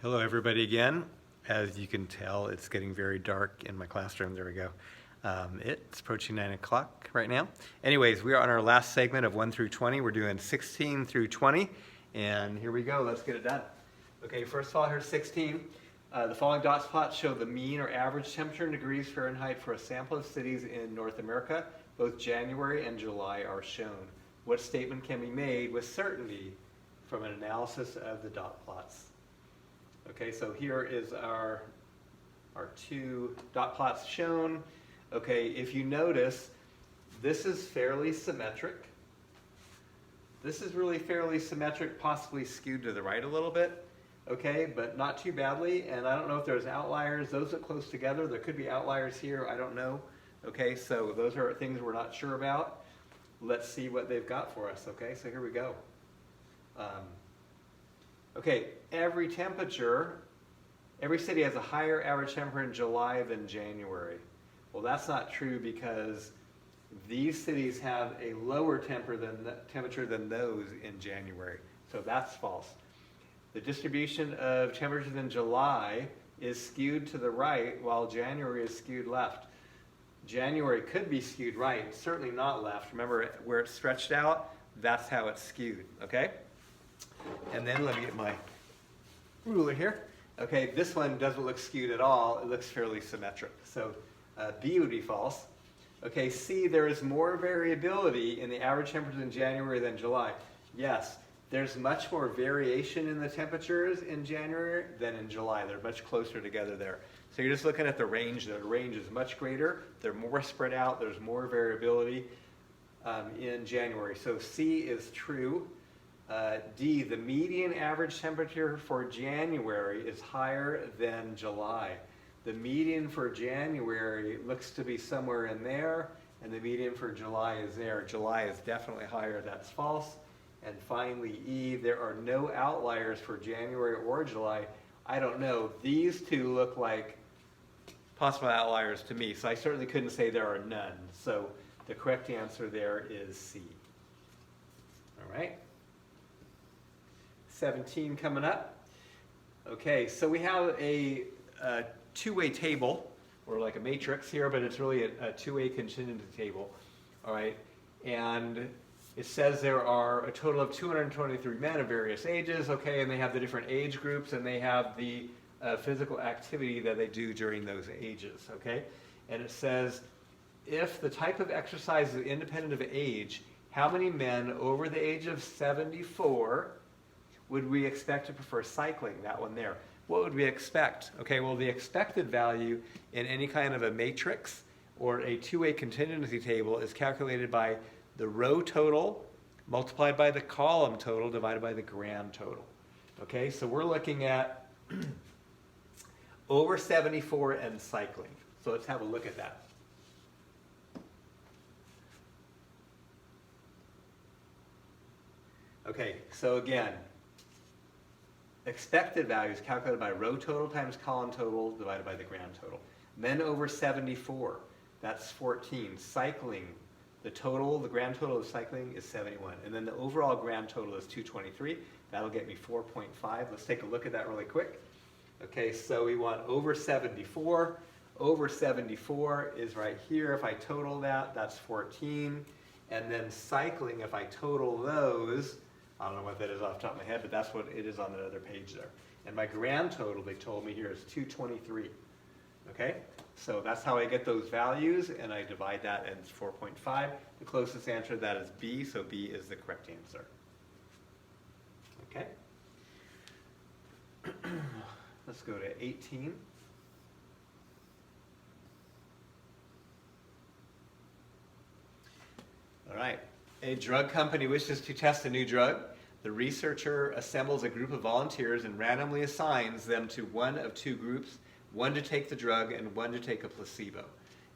Hello everybody again. As you can tell, it's getting very dark in my classroom. There we go. It's approaching 9 o'clock right now. Anyways, we are on our last segment of 1 through 20. We're doing 16 through 20, and here we go. Let's get it done. Okay, first of all, here's 16. The following dot plots show the mean or average temperature in degrees Fahrenheit for a sample of cities in North America. Both January and July are shown. What statement can be made with certainty from an analysis of the dot plots? Okay, so here is our two dot plots shown. Okay, if you notice, this is fairly symmetric. This is really fairly symmetric, possibly skewed to the right a little bit. Okay, but not too badly, and I don't know if there's outliers. Those look close together. There could be outliers here, I don't know. Okay, so those are things we're not sure about. Let's see what they've got for us. Okay, so here we go. Okay, every city has a higher average temperature in July than January. Well, that's not true because these cities have a lower temperature than those in January. So that's false. The distribution of temperatures in July is skewed to the right while January is skewed left. January could be skewed right, certainly not left. Remember where it's stretched out, that's how it's skewed, okay? And then let me get my ruler here. Okay, this one doesn't look skewed at all. It looks fairly symmetric. So B would be false. Okay, C, there is more variability in the average temperature in January than July. Yes, there's much more variation in the temperatures in January than in July. They're much closer together there. So you're just looking at the range. The range is much greater. They're more spread out. There's more variability in January. So C is true. D, the median average temperature for January is higher than July. The median for January looks to be somewhere in there, and the median for July is there. July is definitely higher, that's false. And finally, E, there are no outliers for January or July. I don't know, these two look like possible outliers to me, so I certainly couldn't say there are none. So the correct answer there is C. All right. 17 coming up. Okay, so we have a two-way table, or like a matrix here, but it's really a two-way contingency table. All right, and it says there are a total of 223 men of various ages, okay, and they have the different age groups, and they have the physical activity that they do during those ages, okay? And it says, if the type of exercise is independent of age, how many men over the age of 74 would we expect to prefer cycling? That one there. What would we expect? Okay, well, the expected value in any kind of a matrix or a two-way contingency table is calculated by the row total multiplied by the column total divided by the grand total. Okay, so we're looking at over 74 and cycling. So let's have a look at that. Okay, so again, expected value is calculated by row total times column total divided by the grand total. Men over 74, that's 14. Cycling, the grand total of cycling is 71. And then the overall grand total is 223. That'll get me 4.5. Let's take a look at that really quick. Okay, so we want over 74. Over 74 is right here. If I total that, that's 14. And then cycling, if I total those, I don't know what that is off the top of my head, but that's what it is on the other page there. And my grand total, they told me here, is 223. Okay? So that's how I get those values, and I divide that, and it's 4.5. The closest answer to that is B, so B is the correct answer. Okay? Let's go to 18. All right. A drug company wishes to test a new drug. The researcher assembles a group of volunteers and randomly assigns them to one of two groups, one to take the drug and one to take a placebo.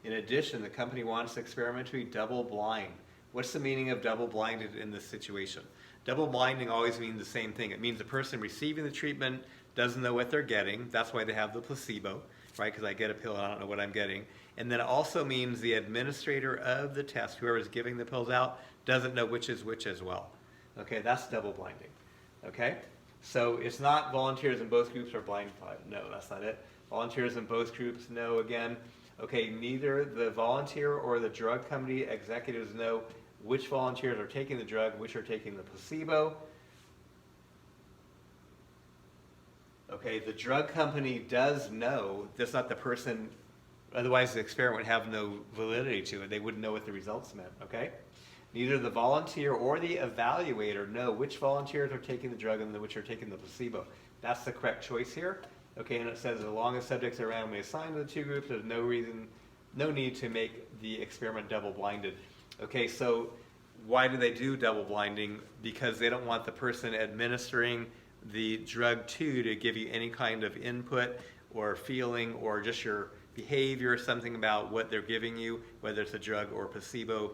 In addition, the company wants the experiment to be double-blind. What's the meaning of double-blinded in this situation? Double-blinding always means the same thing. It means the person receiving the treatment doesn't know what they're getting. That's why they have the placebo, right? Because I get a pill and I don't know what I'm getting. And then it also means the administrator of the test, whoever is giving the pills out, doesn't know which is which as well. Okay, that's double blinding. Okay, So it's not volunteers in both groups are blindsided. No, that's not it. Volunteers in both groups, no again. Okay, neither the volunteer or the drug company executives know which volunteers are taking the drug, which are taking the placebo. Okay, the drug company does know, that's not the person, otherwise the experiment would have no validity to it. They wouldn't know what the results meant, okay? Neither the volunteer or the evaluator know which volunteers are taking the drug and which are taking the placebo. That's the correct choice here. Okay, and it says as long as subjects are randomly assigned to the two groups, there's no need to make the experiment double-blinded. Okay, so why do they do double-blinding? Because they don't want the person administering the drug to give you any kind of input or feeling or just your behavior, something about what they're giving you, whether it's a drug or placebo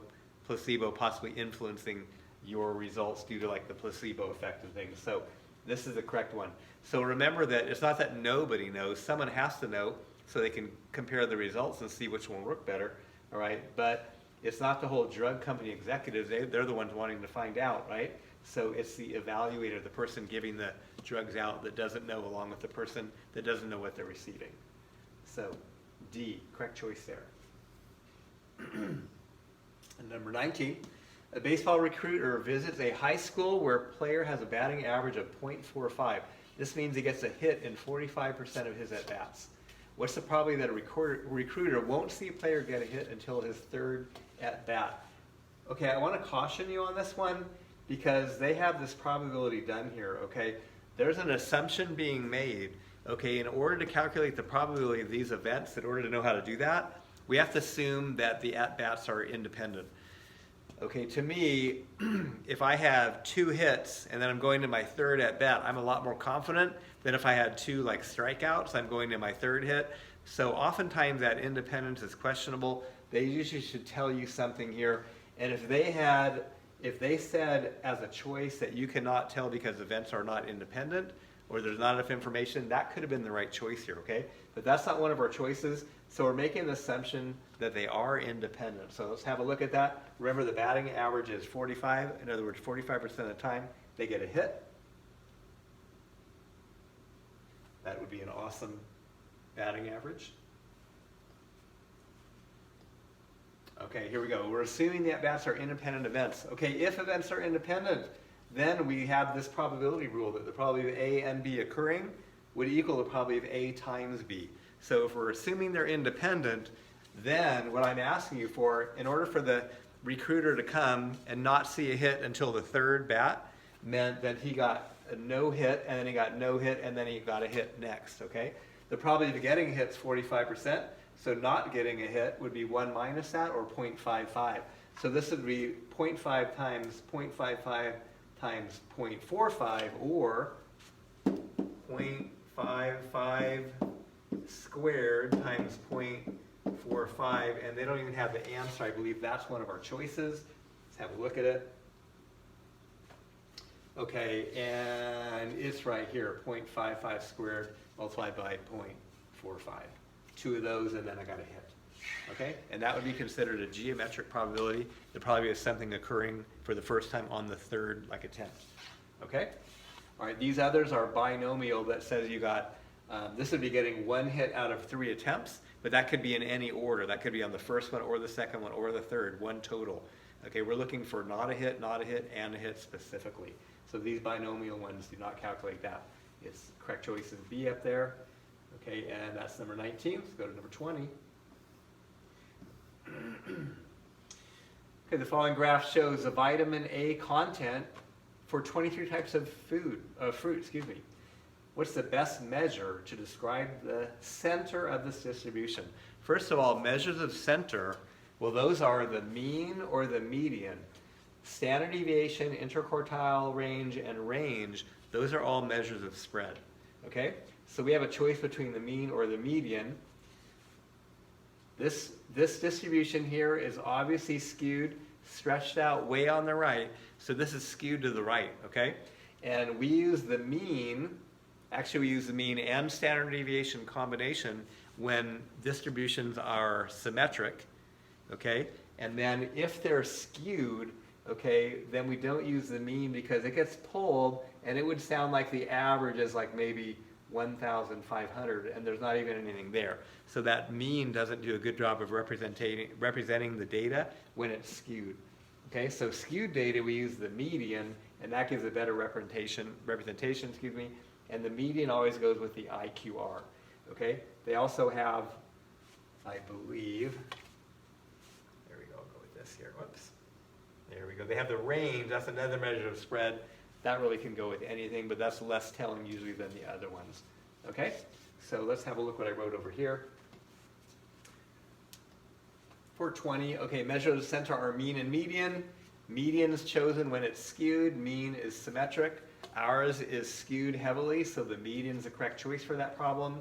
possibly influencing your results due to like the placebo effect and things. So this is the correct one. So remember that it's not that nobody knows. Someone has to know so they can compare the results and see which one will work better, all right? But it's not the whole drug company executives. They're the ones wanting to find out, right? So it's the evaluator, the person giving the drugs out that doesn't know, along with the person that doesn't know what they're receiving. So D, correct choice there. And number 19, a baseball recruiter visits a high school where a player has a batting average of .45. This means he gets a hit in 45% of his at-bats. What's the probability that a recruiter won't see a player get a hit until his third at-bat? Okay, I want to caution you on this one because they have this probability done here, okay? There's an assumption being made, okay? In order to calculate the probability of these events, in order to know how to do that, we have to assume that the at-bats are independent. Okay, to me, if I have 2 hits and then I'm going to my third at-bat, I'm a lot more confident than if I had 2 like strikeouts, I'm going to my third hit. So oftentimes that independence is questionable. They usually should tell you something here. And if they said as a choice that you cannot tell because events are not independent, or there's not enough information, that could have been the right choice here, okay? But that's not one of our choices, so we're making an assumption that they are independent. So let's have a look at that. Remember, the batting average is 45. In other words, 45% of the time, they get a hit. That would be an awesome batting average. Okay, here we go. We're assuming the at-bats are independent events. Okay, if events are independent, then we have this probability rule that the probability of A and B occurring would equal the probability of A times B. So if we're assuming they're independent, then what I'm asking you for, in order for the recruiter to come and not see a hit until the third bat, meant that he got a no hit, and then he got no hit, and then he got a hit next, okay? The probability of getting a hit is 45%, so not getting a hit would be 1 minus that, or 0.55. So this would be 0.5 times 0.55 times 0.45, or 0.55 squared times 0.45, and they don't even have the answer. I believe that's one of our choices. Let's have a look at it. Okay, and it's right here, 0.55 squared multiplied by 0.45. 2 of those, and then I got a hit. Okay, and that would be considered a geometric probability. The probability of something occurring for the first time on the third attempt. Okay, all right. These others are binomial. That says you got. This would be getting 1 hit out of 3 attempts, but that could be in any order. That could be on the first one, or the second one, or the third. 1 total. Okay, we're looking for not a hit, and a hit specifically. So these binomial ones do not calculate that. It's correct choice is B up there. Okay, and that's number 19. Let's go to number 20. Okay, the following graph shows the vitamin A content for 23 types of fruit. What's the best measure to describe the center of this distribution? First of all, measures of center, well, those are the mean or the median. Standard deviation, interquartile range, and range, those are all measures of spread. Okay, so we have a choice between the mean or the median. This distribution here is obviously skewed, stretched out way on the right, so this is skewed to the right, okay? And we use the mean, actually we use the mean and standard deviation combination when distributions are symmetric, okay? And then if they're skewed, okay, then we don't use the mean because it gets pulled and it would sound like the average is like maybe 1,500, and there's not even anything there. So that mean doesn't do a good job of representing the data when it's skewed. Okay, so skewed data, we use the median, and that gives a better representation, excuse me, and the median always goes with the IQR. Okay, they also have, I believe, there we go, I'll go with this here, whoops. There we go, they have the range, that's another measure of spread. That really can go with anything, but that's less telling usually than the other ones. Okay, so let's have a look what I wrote over here. For 20, okay, measure of the center are mean and median. Median is chosen when it's skewed, mean is symmetric. Ours is skewed heavily, so the median is the correct choice for that problem.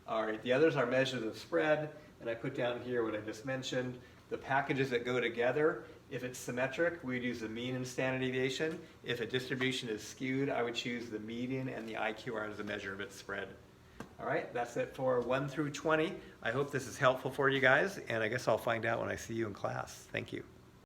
All right, the others are measures of spread, and I put down here what I just mentioned. The packages that go together, if it's symmetric, we'd use the mean and standard deviation. If a distribution is skewed, I would choose the median and the IQR as a measure of its spread. All right, that's it for 1 through 20. I hope this is helpful for you guys, and I guess I'll find out when I see you in class. Thank you.